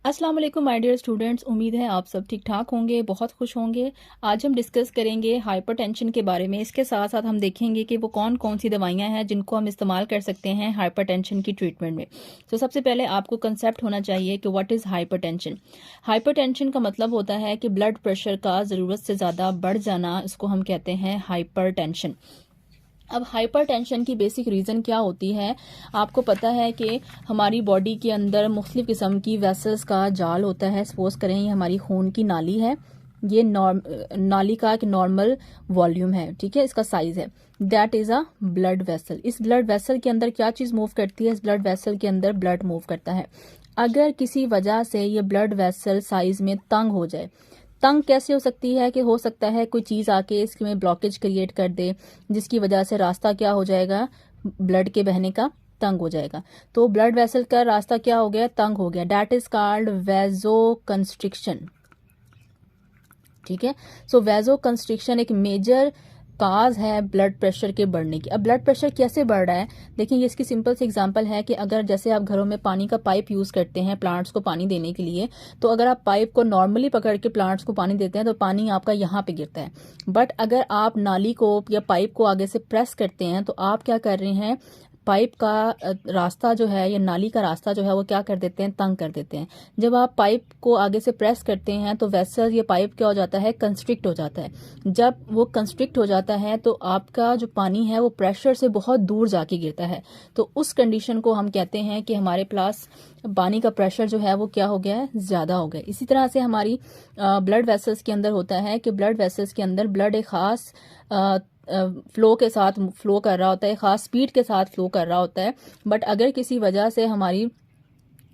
अस्सलाम वालेकुम my dear students, उम्मीद है आप सब ठीक ठाक होंगे, बहुत खुश होंगे। आज हम डिस्कस करेंगे हाइपरटेंशन के बारे में। इसके साथ साथ हम देखेंगे कि वो कौन कौन सी दवाइयां हैं जिनको हम इस्तेमाल कर सकते हैं हाइपरटेंशन की ट्रीटमेंट में। तो सबसे पहले आपको कंसेप्ट होना चाहिए कि व्हाट इज़ हाइपरटेंशन। हाइपरटेंशन का मतलब होता है कि ब्लड प्रेशर का ज़रूरत से ज़्यादा बढ़ जाना, इसको हम कहते हैं हाइपरटेंशन। अब हाइपरटेंशन की बेसिक रीज़न क्या होती है? आपको पता है कि हमारी बॉडी के अंदर मुख्तलिफ किस्म की वेसल्स का जाल होता है। सपोज करें ये हमारी खून की नाली है, ये नाली का एक नॉर्मल वॉल्यूम है, ठीक है, इसका साइज है। That is a blood vessel. इस ब्लड वेसल के अंदर क्या चीज मूव करती है? इस ब्लड वेसल के अंदर ब्लड मूव करता है। अगर किसी वजह से ये ब्लड वेसल साइज में तंग हो जाए, तंग कैसे हो सकती है कि हो सकता है कोई चीज आके इसमें ब्लॉकेज क्रिएट कर दे, जिसकी वजह से रास्ता क्या हो जाएगा, ब्लड के बहने का तंग हो जाएगा। तो ब्लड वेसल का रास्ता क्या हो गया, तंग हो गया। दैट इज कॉल्ड वेजो कंस्ट्रिक्शन, ठीक है। सो वेजो कंस्ट्रिक्शन एक मेजर काज है ब्लड प्रेशर के बढ़ने की। अब ब्लड प्रेशर कैसे बढ़ रहा है, देखिए ये इसकी सिंपल सी एग्जांपल है कि अगर जैसे आप घरों में पानी का पाइप यूज करते हैं प्लांट्स को पानी देने के लिए, तो अगर आप पाइप को नॉर्मली पकड़ के प्लांट्स को पानी देते हैं तो पानी आपका यहाँ पे गिरता है। बट अगर आप नाली को या पाइप को आगे से प्रेस करते हैं तो आप क्या कर रहे हैं, पाइप का रास्ता जो है या नाली का रास्ता जो है वो क्या कर देते हैं, तंग कर देते हैं। जब आप पाइप को आगे से प्रेस करते हैं तो वेसल ये पाइप क्या हो जाता है, कंस्ट्रिक्ट हो जाता है। जब वो कंस्ट्रिक्ट हो जाता है तो आपका जो पानी है वो प्रेशर से बहुत दूर जाके गिरता है। तो उस कंडीशन को हम कहते हैं कि हमारे पास पानी का प्रेशर जो है वो क्या हो गया है, ज्यादा हो गया। इसी तरह से हमारी ब्लड वेसल्स के अंदर होता है कि ब्लड वेसल्स के अंदर ब्लड एक खास फ्लो के साथ फ्लो कर रहा होता है, खास स्पीड के साथ फ्लो कर रहा होता है। बट अगर किसी वजह से हमारी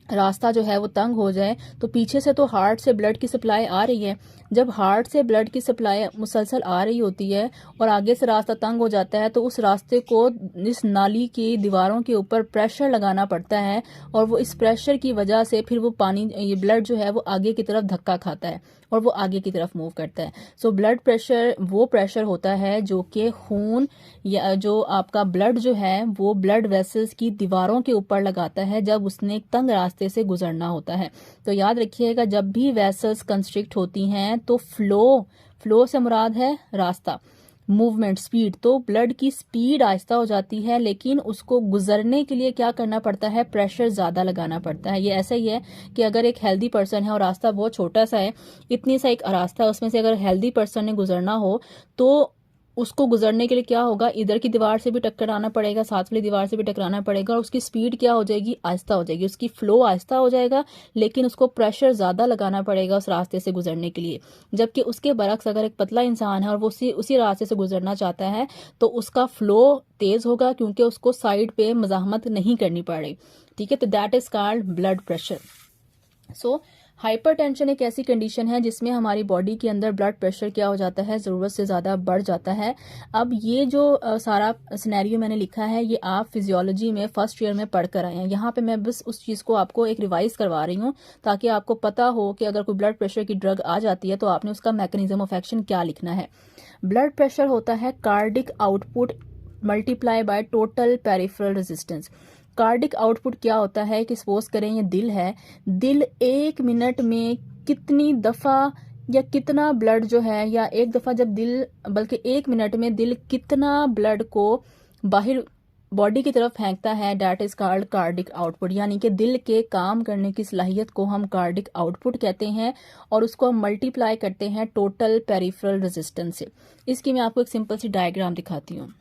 रास्ता जो है वो तंग हो जाए तो पीछे से तो हार्ट से ब्लड की सप्लाई आ रही है। जब हार्ट से ब्लड की सप्लाई मुसलसल आ रही होती है और आगे से रास्ता तंग हो जाता है तो उस रास्ते को इस नाली की दीवारों के ऊपर प्रेशर लगाना पड़ता है, और वो इस प्रेशर की वजह से फिर वो पानी, ये ब्लड जो है वो आगे की तरफ धक्का खाता है और वो आगे की तरफ मूव करता है। सो ब्लड प्रेशर वो प्रेशर होता है जो कि खून या जो आपका ब्लड जो है वो ब्लड वेसल्स की दीवारों के ऊपर लगाता है जब उसने एक तंग रास्ते से गुजरना होता है। तो याद रखिएगा, जब भी वेसल्स कंस्ट्रिक्ट होती हैं तो फ्लो से मुराद है रास्ता, मूवमेंट, स्पीड। तो ब्लड की स्पीड आहिस्ता हो जाती है, लेकिन उसको गुजरने के लिए क्या करना पड़ता है, प्रेशर ज्यादा लगाना पड़ता है। ये ऐसा ही है कि अगर एक हेल्दी पर्सन है और रास्ता बहुत छोटा सा है, इतनी सा एक रास्ता है, उसमें से अगर हेल्दी पर्सन ने गुजरना हो तो उसको गुजरने के लिए क्या होगा, इधर की दीवार से भी टकराना पड़ेगा, साथ वाली दीवार से भी टकराना पड़ेगा, और उसकी स्पीड क्या हो जाएगी, आहिस्ता हो जाएगी, उसकी फ्लो आहिस्ता हो जाएगा, लेकिन उसको प्रेशर ज्यादा लगाना पड़ेगा उस रास्ते से गुजरने के लिए। जबकि उसके बरक्स अगर एक पतला इंसान है और वो उसी रास्ते से गुजरना चाहता है तो उसका फ्लो तेज होगा, क्योंकि उसको साइड पे मजाहमत नहीं करनी पड़ रही, ठीक है। तो that is called blood pressure. So hypertension एक ऐसी कंडीशन है जिसमें हमारी बॉडी के अंदर ब्लड प्रेशर क्या हो जाता है, ज़रूरत से ज़्यादा बढ़ जाता है। अब ये जो सारा सिनेरियो मैंने लिखा है ये आप फिजियोलॉजी में फर्स्ट ईयर में पढ़ कर आए हैं। यहाँ पे मैं बस उस चीज़ को आपको एक रिवाइज करवा रही हूँ ताकि आपको पता हो कि अगर कोई ब्लड प्रेशर की ड्रग आ जाती है तो आपने उसका मैकेनिज्म ऑफ एक्शन क्या लिखना है। ब्लड प्रेशर होता है cardiac output multiply by total peripheral resistance. Cardiac output क्या होता है कि सपोज करें ये दिल है, दिल एक मिनट में कितनी दफा या कितना ब्लड जो है, या एक दफा जब दिल, बल्कि एक मिनट में दिल कितना ब्लड को बाहर बॉडी की तरफ फेंकता है, that is called cardiac output. यानी कि दिल के काम करने की सलाहियत को हम कार्डिक आउटपुट कहते हैं, और उसको हम मल्टीप्लाई करते हैं टोटल पेरिफेरल रेजिस्टेंस से। इसकी मैं आपको एक सिंपल सी डायग्राम दिखाती हूँ।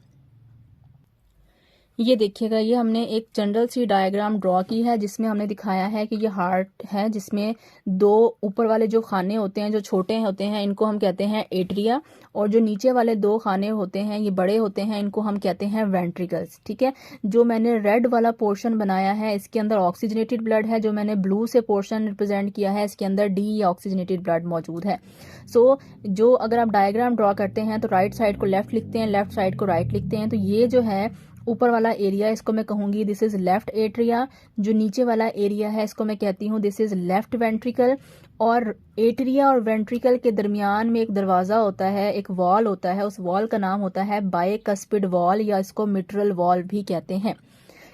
ये देखिएगा, ये हमने एक जनरल सी डायग्राम ड्रॉ की है जिसमें हमने दिखाया है कि ये हार्ट है जिसमें दो ऊपर वाले जो खाने होते हैं जो छोटे होते हैं इनको हम कहते हैं एट्रिया, और जो नीचे वाले दो खाने होते हैं ये बड़े होते हैं, इनको हम कहते हैं वेंट्रिकल्स, ठीक है। जो मैंने रेड वाला पोर्शन बनाया है इसके अंदर ऑक्सीजनेटेड ब्लड है, जो मैंने ब्लू से पोर्शन रिप्रेजेंट किया है इसके अंदर डी या ऑक्सीजनेटेड ब्लड मौजूद है। सो जो अगर आप डायग्राम ड्रॉ करते हैं तो राइट साइड को लेफ्ट लिखते हैं, लेफ्ट साइड को राइट लिखते हैं। तो ये जो है ऊपर वाला एरिया इसको मैं कहूंगी दिस इज लेफ्ट एट्रिया, जो नीचे वाला एरिया है इसको मैं कहती हूँ दिस इज लेफ्ट वेंट्रिकल। और एट्रिया और वेंट्रिकल के दरमियान में एक दरवाजा होता है, एक वॉल होता है, उस वॉल का नाम होता है बाइकस्पिड वॉल, या इसको मिट्रल वॉल भी कहते हैं।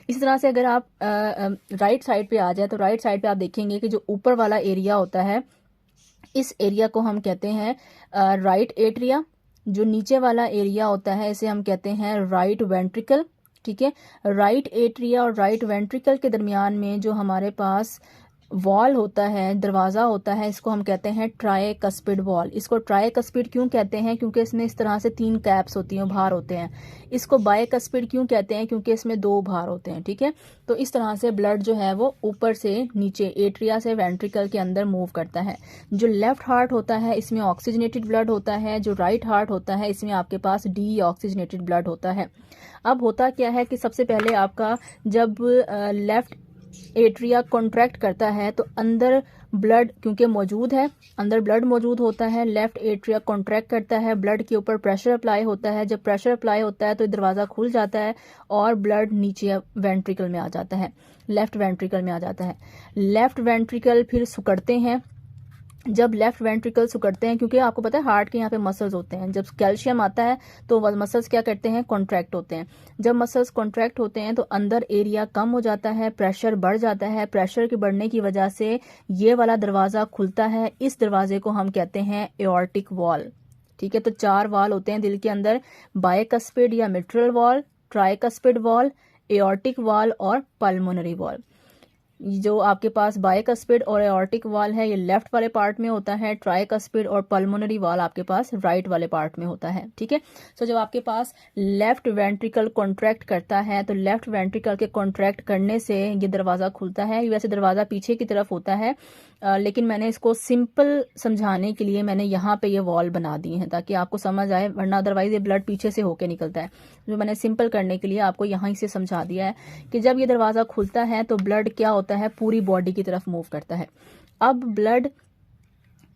इस तरह से अगर आप राइट साइड पे आ जाए तो राइट साइड पे आप देखेंगे कि जो ऊपर वाला एरिया होता है इस एरिया को हम कहते हैं राइट एट्रिया। जो नीचे वाला एरिया होता है इसे हम कहते हैं राइट वेंट्रिकल। ठीक है, राइट एट्रिया और राइट वेंट्रिकल के दरमियान में जो हमारे पास वॉल होता है, दरवाज़ा होता है, इसको हम कहते हैं ट्राइकस्पिड वॉल। इसको ट्राइकस्पिड क्यों कहते हैं? क्योंकि इसमें इस तरह से 3 कैप्स होती हैं, भार होते हैं। इसको बाइकस्पिड क्यों कहते हैं? क्योंकि इसमें 2 भार होते हैं। ठीक है, तो इस तरह से ब्लड जो है वो ऊपर से नीचे एट्रिया से वेंट्रिकल के अंदर मूव करता है। जो लेफ्ट हार्ट होता है इसमें ऑक्सीजनेटेड ब्लड होता है, जो राइट हार्ट होता है इसमें आपके पास डी ऑक्सीजनेटेड ब्लड होता है। अब होता क्या है कि सबसे पहले आपका जब लेफ्ट एट्रिया कॉन्ट्रैक्ट करता है तो अंदर ब्लड क्योंकि मौजूद है, अंदर ब्लड मौजूद होता है, लेफ्ट एट्रिया कॉन्ट्रैक्ट करता है, ब्लड के ऊपर प्रेशर अप्लाई होता है। जब प्रेशर अप्लाई होता है तो दरवाज़ा खुल जाता है और ब्लड नीचे वेंट्रिकल में आ जाता है, लेफ्ट वेंट्रिकल में आ जाता है। लेफ्ट वेंट्रिकल फिर सुकड़ते हैं। जब लेफ्ट वेंट्रिकल सुकड़ते हैं, क्योंकि आपको पता है हार्ट के यहाँ पे मसल्स होते हैं, जब कैल्शियम आता है तो मसल्स क्या करते हैं? कॉन्ट्रैक्ट होते हैं। जब मसल्स कॉन्ट्रैक्ट होते हैं तो अंदर एरिया कम हो जाता है, प्रेशर बढ़ जाता है। प्रेशर के बढ़ने की वजह से ये वाला दरवाज़ा खुलता है। इस दरवाजे को हम कहते हैं एओर्टिक वॉल। ठीक है, तो 4 वॉल होते हैं दिल के अंदर, बाइकस्पिड या mitral valve, tricuspid wall, aortic wall और पल्मोनरी वॉल। जो आपके पास बाइकस्पिड और एओर्टिक वॉल है ये लेफ्ट वाले पार्ट में होता है, ट्राइकस्पिड और पल्मोनरी वॉल आपके पास राइट वाले पार्ट में होता है। ठीक है, सो जब आपके पास लेफ्ट वेंट्रिकल कॉन्ट्रैक्ट करता है तो लेफ्ट वेंट्रिकल के कॉन्ट्रैक्ट करने से ये दरवाज़ा खुलता है। वैसे दरवाज़ा पीछे की तरफ होता है, लेकिन मैंने इसको सिंपल समझाने के लिए मैंने यहाँ पे ये वॉल बना दी है ताकि आपको समझ आए, वरना अदरवाइज ये ब्लड पीछे से होके निकलता है। जो मैंने सिंपल करने के लिए आपको यहाँ से समझा दिया है कि जब ये दरवाज़ा खुलता है तो ब्लड क्या होता है? पूरी बॉडी की तरफ मूव करता है। अब ब्लड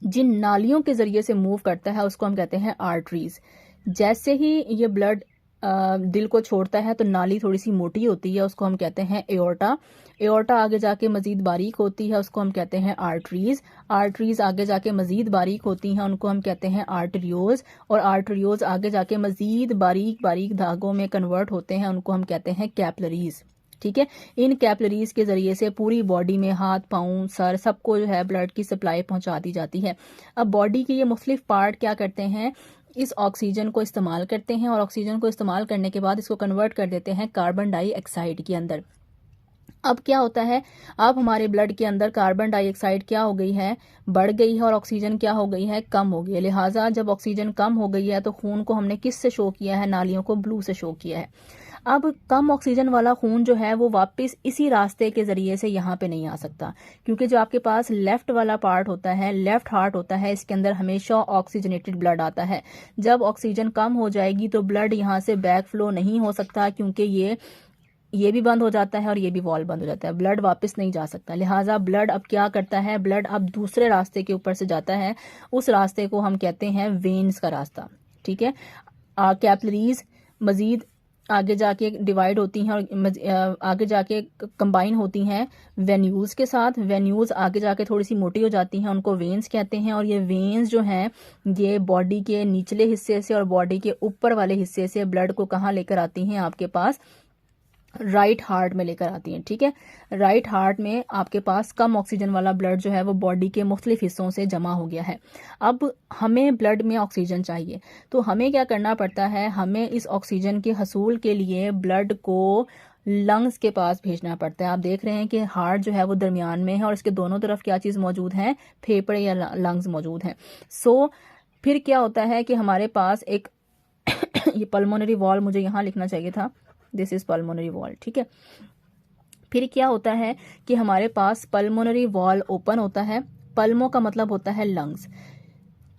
जिन नालियों के जरिए से मूव करता है उसको हम कहते हैं आर्टरीज। जैसे ही ये ब्लड दिल को छोड़ता है तो नाली थोड़ी सी मोटी होती है, उसको हम कहते हैं एओर्टा। एओर्टा आगे जाके मजीद बारीक होती है, उसको हम कहते हैं आर्टरीज। आर्टरीज आगे जाके मजीद बारीक होती हैं, उनको हम कहते हैं आर्टरियोज। और आर्टरियोज आगे जाके मजीद बारीक बारीक धागों में कन्वर्ट होते हैं, उनको हम कहते हैं कैपिलरीज। ठीक है, इन कैपिलरीज के जरिए से पूरी बॉडी में हाथ, पाँव, सर सबको जो है ब्लड की सप्लाई पहुंचा दी जाती है। अब बॉडी के ये मुख्तलिफ पार्ट क्या करते हैं? इस ऑक्सीजन को इस्तेमाल करते हैं और ऑक्सीजन को इस्तेमाल करने के बाद इसको कन्वर्ट कर देते हैं कार्बन डाइऑक्साइड के अंदर। अब क्या होता है? अब हमारे ब्लड के अंदर कार्बन डाइऑक्साइड क्या हो गई है? बढ़ गई है और ऑक्सीजन क्या हो गई है? कम हो गई है। लिहाजा जब ऑक्सीजन कम हो गई है तो खून को हमने किस से शो किया है? नालियों को ब्लू से शो किया है। अब कम ऑक्सीजन वाला खून जो है वो वापस इसी रास्ते के जरिए से यहाँ पे नहीं आ सकता, क्योंकि जो आपके पास लेफ्ट वाला पार्ट होता है, लेफ्ट हार्ट होता है, इसके अंदर हमेशा ऑक्सीजनेटेड ब्लड आता है। जब ऑक्सीजन कम हो जाएगी तो ब्लड यहाँ से बैक फ्लो नहीं हो सकता, क्योंकि ये भी बंद हो जाता है और ये भी वॉल बंद हो जाता है, ब्लड वापस नहीं जा सकता। लिहाजा ब्लड अब क्या करता है? ब्लड अब दूसरे रास्ते के ऊपर से जाता है, उस रास्ते को हम कहते हैं वेन्स का रास्ता। ठीक है, कैपिलरीज मजीद आगे जाके डिवाइड होती हैं और आगे जाके कंबाइन होती हैं वेन्यूज के साथ। वेन्यूज आगे जाके थोड़ी सी मोटी हो जाती हैं, उनको वेन्स कहते हैं। और ये वेन्स जो हैं ये बॉडी के निचले हिस्से से और बॉडी के ऊपर वाले हिस्से से ब्लड को कहाँ लेकर आती हैं? आपके पास राइट हार्ट में लेकर आती हैं। ठीक है, राइट हार्ट में आपके पास कम ऑक्सीजन वाला ब्लड जो है वो बॉडी के मुख्तलिफ हिस्सों से जमा हो गया है। अब हमें ब्लड में ऑक्सीजन चाहिए, तो हमें क्या करना पड़ता है? हमें इस ऑक्सीजन के हसूल के लिए ब्लड को लंग्स के पास भेजना पड़ता है। आप देख रहे हैं कि हार्ट जो है वो दरमियान में है और इसके दोनों तरफ क्या चीज़ मौजूद है? फेफड़े या लंग्स मौजूद हैं। सो फिर क्या होता है कि हमारे पास एक ये पल्मोनरी वॉल मुझे यहाँ लिखना चाहिए था, दिस इज पल्मोनरी वॉल। ठीक है, फिर क्या होता है कि हमारे पास पल्मोनरी वॉल ओपन होता है। पल्मो का मतलब होता है लंग्स।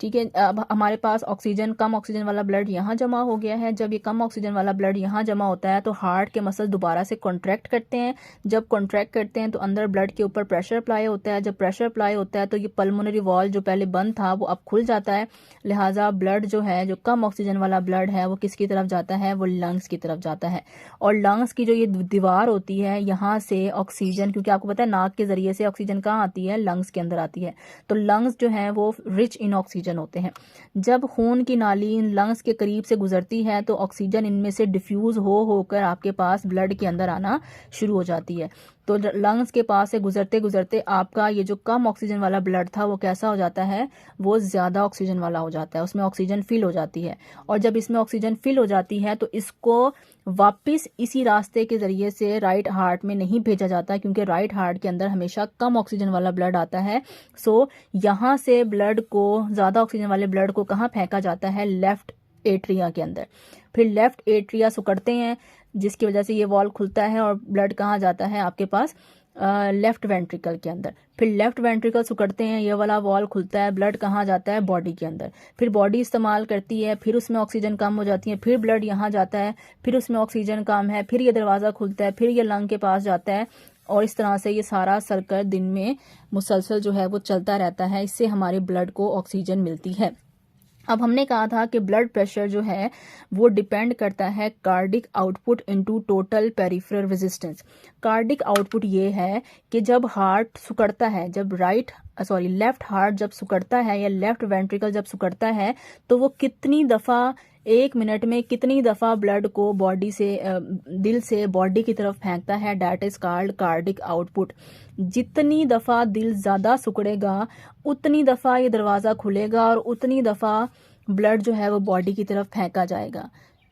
ठीक है, अब हमारे पास ऑक्सीजन कम ऑक्सीजन वाला ब्लड यहाँ जमा हो गया है। जब ये कम ऑक्सीजन वाला ब्लड यहाँ जमा होता है तो हार्ट के मसल दोबारा से कॉन्ट्रैक्ट करते हैं। जब कॉन्ट्रैक्ट करते हैं तो अंदर ब्लड के ऊपर प्रेशर अप्लाई होता है। जब प्रेशर अप्लाई होता है तो ये पल्मोनरी वॉल जो पहले बंद था वो अब खुल जाता है। लिहाजा ब्लड जो है, जो कम ऑक्सीजन वाला ब्लड है, वो किसकी तरफ जाता है? वो लंग्स की तरफ जाता है। और लंग्स की जो ये दीवार होती है, यहाँ से ऑक्सीजन, क्योंकि आपको पता है नाक के जरिए से ऑक्सीजन कहाँ आती है? लंग्स के अंदर आती है। तो लंग्स जो है वो रिच इन ऑक्सीजन ऑक्सीजन होते हैं। जब खून की नाली लंग्स के करीब से गुजरती है तो ऑक्सीजन इनमें से डिफ्यूज होकर आपके पास ब्लड के अंदर आना शुरू हो जाती है। तो लंग्स के पास से गुजरते गुजरते आपका ये जो कम ऑक्सीजन वाला ब्लड था वो कैसा हो जाता है, वो ज़्यादा ऑक्सीजन वाला हो जाता है, उसमें ऑक्सीजन फिल हो जाती है। और जब इसमें ऑक्सीजन फिल हो जाती है तो इसको वापस इसी रास्ते के ज़रिए से राइट हार्ट में नहीं भेजा जाता, क्योंकि राइट हार्ट के अंदर हमेशा कम ऑक्सीजन वाला ब्लड आता है। सो यहाँ से ब्लड को, ज़्यादा ऑक्सीजन वाले ब्लड को कहाँ फेंका जाता है, लेफ्ट एट्रिया के अंदर। फिर लेफ्ट एट्रिया सुकड़ते हैं, जिसकी वजह से ये वॉल्व खुलता है और ब्लड कहाँ जाता है आपके पास, लेफ्ट वेंट्रिकल के अंदर। फिर लेफ्ट वेंट्रिकल सुकड़ते हैं, ये वाला वॉल्व खुलता है, ब्लड कहाँ जाता है, बॉडी के अंदर। फिर बॉडी इस्तेमाल करती है, फिर उसमें ऑक्सीजन कम हो जाती है, फिर ब्लड यहाँ जाता है, फिर उसमें ऑक्सीजन कम है, फिर ये दरवाज़ा खुलता है, फिर ये लंग के पास जाता है। और इस तरह से ये सारा सर्कल दिन में मुसलसल जो है वो चलता रहता है। इससे हमारे ब्लड को ऑक्सीजन मिलती है। अब हमने कहा था कि ब्लड प्रेशर जो है वो डिपेंड करता है cardiac output into total peripheral resistance. Cardiac output ये है कि जब हार्ट सुकड़ता है, जब लेफ्ट हार्ट जब सुकड़ता है या लेफ्ट वेंट्रिकल जब सुकड़ता है तो वो कितनी दफ़ा, एक मिनट में कितनी दफ़ा ब्लड को बॉडी से, दिल से बॉडी की तरफ फेंकता है, that is called cardiac output. जितनी दफ़ा दिल ज़्यादा सुकड़ेगा उतनी दफ़ा ये दरवाज़ा खुलेगा और उतनी दफ़ा ब्लड जो है वो बॉडी की तरफ फेंका जाएगा।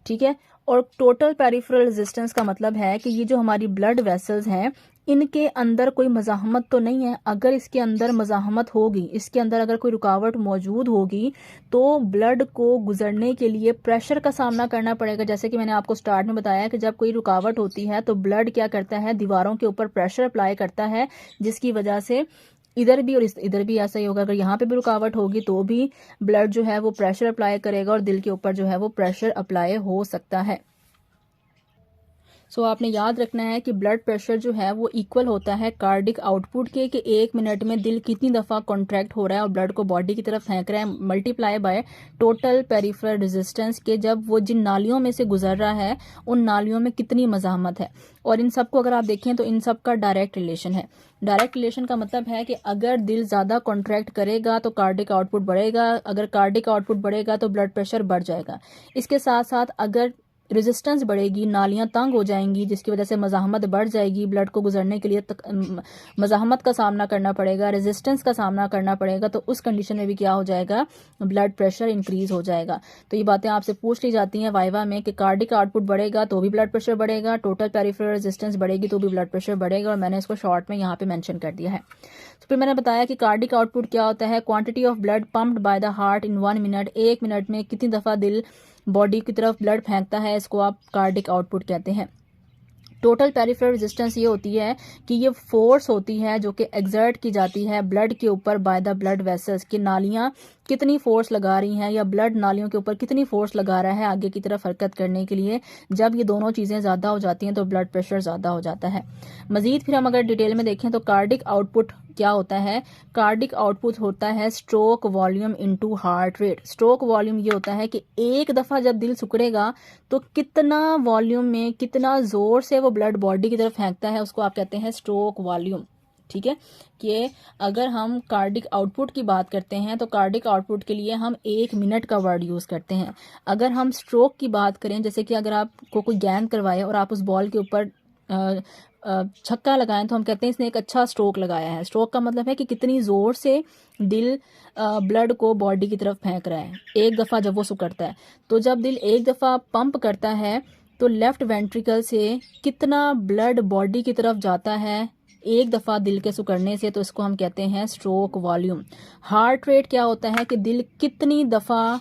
ठीक है। और टोटल पेरिफेरल रेजिस्टेंस का मतलब है कि ये जो हमारी ब्लड वेसल्स हैं इनके अंदर कोई मज़ाहमत तो नहीं है। अगर इसके अंदर मज़ाहमत होगी, इसके अंदर अगर कोई रुकावट मौजूद होगी तो ब्लड को गुजरने के लिए प्रेशर का सामना करना पड़ेगा। जैसे कि मैंने आपको स्टार्ट में बताया कि जब कोई रुकावट होती है तो ब्लड क्या करता है, दीवारों के ऊपर प्रेशर अप्लाई करता है, जिसकी वजह से इधर भी और इधर भी ऐसा ही होगा। अगर यहाँ पे भी रुकावट होगी तो भी ब्लड जो है वो प्रेशर अप्लाई करेगा और दिल के ऊपर जो है वो प्रेशर अप्लाई हो सकता है। सो आपने याद रखना है कि ब्लड प्रेशर जो है वो इक्वल होता है कार्डिक आउटपुट के, कि एक मिनट में दिल कितनी दफ़ा कॉन्ट्रैक्ट हो रहा है और ब्लड को बॉडी की तरफ फेंक रहा है, multiply by total peripheral resistance के जब वो जिन नालियों में से गुजर रहा है उन नालियों में कितनी मज़ाहमत है। और इन सब को अगर आप देखें तो इन सब का डायरेक्ट रिलेशन है। डायरेक्ट रिलेशन का मतलब है कि अगर दिल ज़्यादा कॉन्ट्रैक्ट करेगा तो कार्डिक आउटपुट बढ़ेगा, अगर कार्डिक आउटपुट बढ़ेगा तो ब्लड प्रेशर बढ़ जाएगा। इसके साथ साथ अगर रेजिस्टेंस बढ़ेगी, नालियां तंग हो जाएंगी, जिसकी वजह से मज़ाहमत बढ़ जाएगी, ब्लड को गुजरने के लिए मज़ाहमत का सामना करना पड़ेगा, रेजिस्टेंस का सामना करना पड़ेगा, तो उस कंडीशन में भी क्या हो जाएगा, ब्लड प्रेशर इंक्रीज हो जाएगा। तो ये बातें आपसे पूछ ली जाती हैं वाइवा में कि कार्डिक आउटपुट बढ़ेगा तो भी ब्लड प्रेशर बढ़ेगा, टोटल पेरिफेरल रेजिस्टेंस बढ़ेगी तो भी ब्लड प्रेशर बढ़ेगा, और मैंने इसको शॉर्ट में यहाँ पे मेंशन कर दिया है। तो फिर मैंने बताया कि कार्डिक आउटपुट क्या होता है, quantity of blood pumped by the heart in 1 minute, एक मिनट में कितनी दफ़ा दिल बॉडी की तरफ ब्लड फेंकता है, इसको आप कार्डिक आउटपुट कहते हैं। टोटल पेरिफेरल रेजिस्टेंस ये होती है कि ये फोर्स होती है जो कि एग्जर्ट की जाती है ब्लड के ऊपर बाय द ब्लड वेसल्स, कि नालियां कितनी फोर्स लगा रही हैं या ब्लड नालियों के ऊपर कितनी फोर्स लगा रहा है आगे की तरफ हरकत करने के लिए। जब ये दोनों चीज़ें ज़्यादा हो जाती हैं तो ब्लड प्रेशर ज़्यादा हो जाता है। मजीद फिर हम अगर डिटेल में देखें तो कार्डिक आउटपुट क्या होता है, कार्डिक आउटपुट होता है stroke volume into heart rate. Stroke volume ये होता है कि एक दफ़ा जब दिल सुकड़ेगा तो कितना वॉल्यूम में, कितना ज़ोर से वो ब्लड बॉडी की तरफ फेंकता है, उसको आप कहते हैं स्ट्रोक वॉल्यूम। ठीक है। कि अगर हम कार्डिक आउटपुट की बात करते हैं तो कार्डिक आउटपुट के लिए हम 1 मिनट का वर्ड यूज़ करते हैं। अगर हम स्ट्रोक की बात करें, जैसे कि अगर आपको कोई गेंद करवाए और आप उस बॉल के ऊपर छक्का लगाएं तो हम कहते हैं इसने एक अच्छा स्ट्रोक लगाया है। स्ट्रोक का मतलब है कि कितनी ज़ोर से दिल ब्लड को बॉडी की तरफ फेंक रहा है एक दफ़ा जब वो सुकड़ता है। तो जब दिल एक दफ़ा पंप करता है तो लेफ्ट वेंट्रिकल से कितना ब्लड बॉडी की तरफ जाता है एक दफ़ा दिल के सुकड़ने से, तो इसको हम कहते हैं स्ट्रोक वॉल्यूम। हार्ट रेट क्या होता है कि दिल कितनी दफ़ा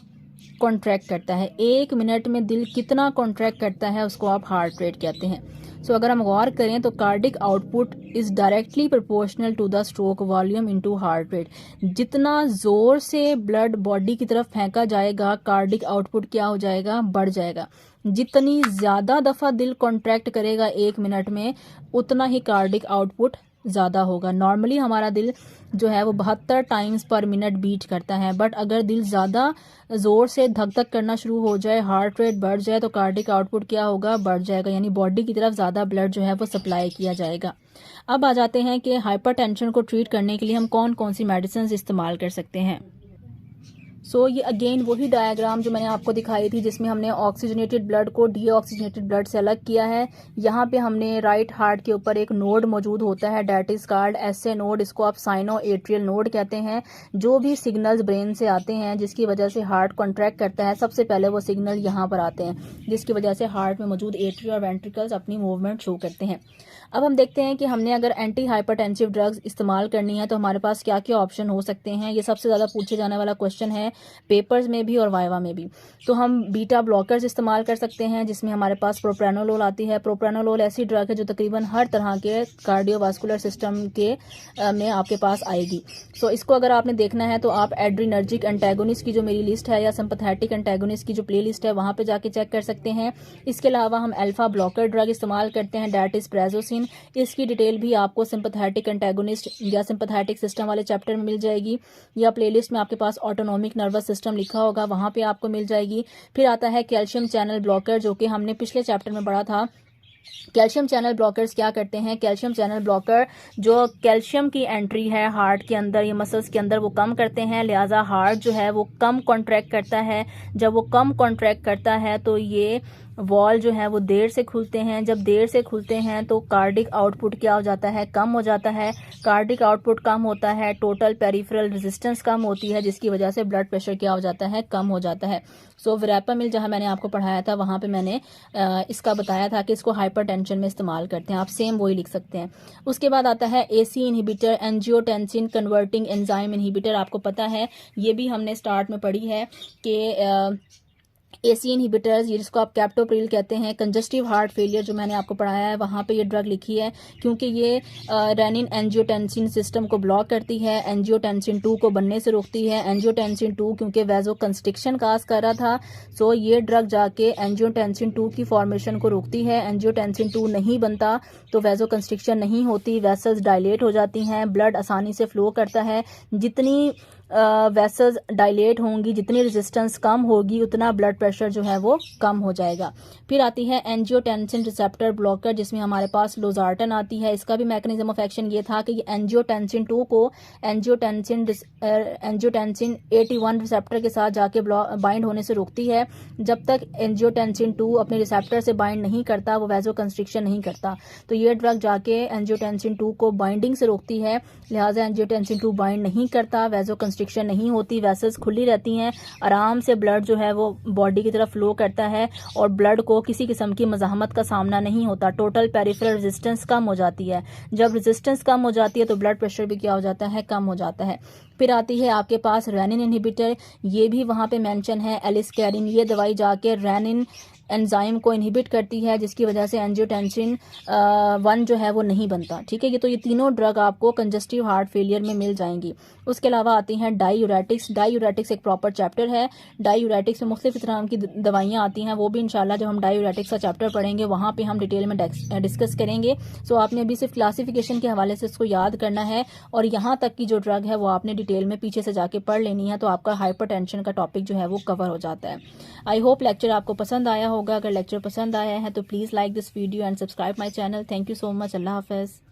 कॉन्ट्रैक्ट करता है, एक मिनट में दिल कितना कॉन्ट्रैक्ट करता है, उसको आप हार्ट रेट कहते हैं। सो अगर हम गौर करें तो cardiac output is directly proportional to the stroke volume into heart rate. जितना ज़ोर से ब्लड बॉडी की तरफ फेंका जाएगा कार्डिक आउटपुट क्या हो जाएगा, बढ़ जाएगा। जितनी ज़्यादा दफ़ा दिल कॉन्ट्रैक्ट करेगा एक मिनट में उतना ही कार्डिक आउटपुट ज़्यादा होगा। नॉर्मली हमारा दिल जो है वो 72 टाइम्स पर मिनट बीट करता है, बट अगर दिल ज़्यादा ज़ोर से धक धक करना शुरू हो जाए, हार्ट रेट बढ़ जाए, तो कार्डिक आउटपुट क्या होगा, बढ़ जाएगा, यानी बॉडी की तरफ ज़्यादा ब्लड जो है वो सप्लाई किया जाएगा। अब आ जाते हैं कि हाइपरटेंशन को ट्रीट करने के लिए हम कौन कौन सी मेडिसिन इस्तेमाल कर सकते हैं। सो ये अगेन वही डायग्राम जो मैंने आपको दिखाई थी, जिसमें हमने ऑक्सीजनेटेड ब्लड को डीऑक्सीजनेटेड ब्लड से अलग किया है। यहाँ पे हमने राइट हार्ट के ऊपर एक नोड मौजूद होता है, that is called SA node. इसको आप साइनो एट्रियल नोड कहते हैं। जो भी सिग्नल्स ब्रेन से आते हैं जिसकी वजह से हार्ट कॉन्ट्रैक्ट करता है, सबसे पहले वो सिग्नल यहाँ पर आते हैं, जिसकी वजह से हार्ट में मौजूद एट्रिया और वेंट्रिकल्स अपनी मूवमेंट शो करते हैं। अब हम देखते हैं कि हमने अगर एंटी हाइपरटेंसिव ड्रग्स इस्तेमाल करनी है तो हमारे पास क्या क्या ऑप्शन हो सकते हैं। ये सबसे ज़्यादा पूछे जाने वाला क्वेश्चन है, पेपर्स में भी और वाइवा में भी। तो हम बीटा ब्लॉकर्स इस्तेमाल कर सकते हैं, जिसमें हमारे पास प्रोप्रानोलोल आती है। प्रोप्रानोलोल ऐसी ड्रग है जो तकरीबन हर तरह के कार्डियोवास्कुलर सिस्टम के में आपके पास आएगी। सो इसको अगर आपने देखना है तो आप एड्रीनर्जिक एंटेगोनिस्ट की जो मेरी लिस्ट है या सिंपैथेटिक एंटेगोनिस्ट की जो प्ले लिस्ट है वहाँ पर जाके चेक कर सकते हैं। इसके अलावा हम अल्फा ब्लॉकर ड्रग इस्तेमाल करते हैं, डेट इज प्राजोसिन। इसकी डिटेल भी आपको सिंपैथेटिक एंटेगोनिस्ट या सिंपैथेटिक सिस्टम वाले चैप्टर में मिल जाएगी, या प्लेलिस्ट में आपके पास ऑटोनॉमिक नर्वस सिस्टम लिखा होगा, वहां पे आपको मिल जाएगी। फिर आता है कैल्शियम चैनल ब्लॉकर, जो कि हमने पिछले चैप्टर में पढ़ा था। कैल्शियम चैनल ब्लॉकर्स क्या करते हैं? कैल्शियम चैनल ब्लॉकर जो कैल्शियम की एंट्री है हार्ट के अंदर या मसल्स के अंदर वो कम करते हैं, लिहाजा हार्ट जो है वो कम कॉन्ट्रैक्ट करता है। जब वो कम कॉन्ट्रैक्ट करता है तो ये वॉल जो है वो देर से खुलते हैं। जब देर से खुलते हैं तो कार्डिक आउटपुट क्या हो जाता है? कम हो जाता है। कार्डिक आउटपुट कम होता है, टोटल पेरिफेरल रेजिस्टेंस कम होती है, जिसकी वजह से ब्लड प्रेशर क्या हो जाता है? कम हो जाता है। सो वेरापामिल जहां मैंने आपको पढ़ाया था वहां पे मैंने इसका बताया था कि इसको हाइपरटेंशन में इस्तेमाल करते हैं, आप सेम वही लिख सकते हैं। उसके बाद आता है AC inhibitor, angiotensin converting enzyme inhibitor. आपको पता है ये भी हमने स्टार्ट में पढ़ी है कि एसी इनहिबिटर्स, जिसको आप कैप्टोप्रिल कहते हैं, कंजस्टिव हार्ट फेलियर जो मैंने आपको पढ़ाया है वहाँ पे ये ड्रग लिखी है, क्योंकि ये रेनिन एंजियोटेंसिन सिस्टम को ब्लॉक करती है, एंजियोटेंसिन 2 को बनने से रोकती है। एंजियोटेंसिन 2 क्योंकि वैजो कंस्ट्रिक्शन काज कर रहा था, सो ये ड्रग जाके एंजियोटेंसिन 2 की फॉर्मेशन को रोकती है। एंजियोटेंसिन 2 नहीं बनता तो वैजो कंस्ट्रिक्शन नहीं होती, वेसल्स डायलेट हो जाती हैं, ब्लड आसानी से फ्लो करता है। जितनी वेसल्स डायलेट होंगी, जितनी रेजिस्टेंस कम होगी, उतना ब्लड प्रेशर जो है वो कम हो जाएगा। फिर आती है एंजियोटेंसिन रिसेप्टर ब्लॉकर, जिसमें हमारे पास लोजार्टन आती है। इसका भी मैकेनिज्म ऑफ एक्शन ये था कि एंजियोटेंसिन 2 को एंजियोटेंसिन 81 रिसेप्टर के साथ जाके बाइंड होने से रोकती है। जब तक एंजियोटेंसिन 2 अपने रिसेप्टर से बाइंड नहीं करता वो वैजो कंस्ट्रिक्शन नहीं करता, तो ये ड्रग जाके एंजियोटेंसिन 2 को बाइंडिंग से रोकती है, लिहाजा एंजियोटेंसिन 2 बाइंड नहीं करता, वैजो कंस्ट्रिक्शन नहीं होती, वेसल्स खुली रहती हैं, आराम से ब्लड जो है वो बॉडी की तरफ फ्लो करता है और ब्लड को किसी किस्म की मज़ाहमत का सामना नहीं होता। टोटल पेरिफेरल रेजिस्टेंस कम हो जाती है। जब रेजिस्टेंस कम हो जाती है तो ब्लड प्रेशर भी क्या हो जाता है? कम हो जाता है। फिर आती है आपके पास रेनिन इनहिबिटर, ये भी वहाँ पे मेंशन है, एलिस्कैरिन। ये दवाई जाके रेनिन एंजाइम को इनहिबिट करती है, जिसकी वजह से एंजियोटेंसिन 1 जो है वो नहीं बनता। ठीक है, ये तीनों ड्रग आपको कंजस्टिव हार्ट फेलियर में मिल जाएंगी। उसके अलावा आती हैं डाईयूरेटिक्स। डाईयूरेटिक्स एक प्रॉपर चैप्टर है। डाईयूरेटिक्स में मुख्तलिफ तरह की दवाइयाँ आती हैं, वो भी इंशाल्लाह जब हम डाईयूरेटिक्स का चैप्टर पढ़ेंगे वहाँ पे हम डिटेल में डिस्कस करेंगे। सो आपने अभी सिर्फ क्लासिफिकेशन के हवाले से इसको याद करना है और यहाँ तक की जो ड्रग है वो आपने डिटेल में पीछे से जाके पढ़ लेनी है, तो आपका हाइपरटेंशन का टॉपिक जो है वो कवर हो जाता है। आई होप लेक्चर आपको पसंद आया होगा। अगर लेक्चर पसंद आया है तो please like this video and subscribe my channel. Thank you so much. अल्लाह हाफिज़।